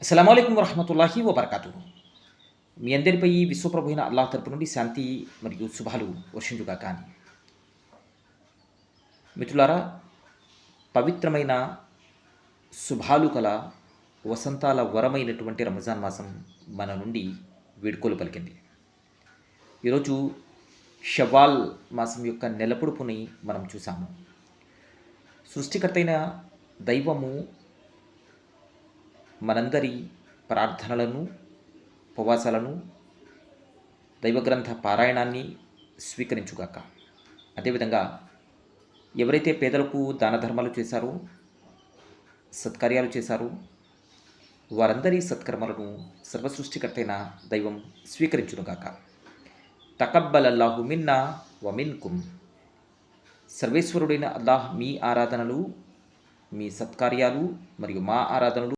అస్సలాముఅలైకుం వరహమతుల్లాహి వబర్కాతుహు. మీ అందరిపై విశ్వప్రభు అయిన అల్లాహ్ తరపు నుండి శాంతి మరియు శుభాలు వర్షించుగాక అని. మిత్రులారా, పవిత్రమైన శుభాలు కల వసంతాల వరమైనటువంటి రంజాన్ మాసం మన నుండి వీడ్కోలు పలికింది. ఈరోజు షవ్వాల్ మాసం యొక్క నెలపొడుపుని మనం చూసాము. సృష్టికర్తైన దైవము మనందరి ప్రార్థనలను, ఉపవాసాలను, దైవగ్రంథ పారాయణాన్ని స్వీకరించుగాక. అదేవిధంగా ఎవరైతే పేదలకు దాన ధర్మాలు చేశారో, సత్కార్యాలు చేశారో, వారందరి సత్కర్మలను సర్వసృష్టికర్తైన దైవం స్వీకరించునుగాక. తకబ్బలల్లాహు మిన్నా వ మిన్కుం. సర్వేశ్వరుడైన అల్లాహ్ మీ ఆరాధనలు, మీ సత్కార్యాలు మరియు మా ఆరాధనలు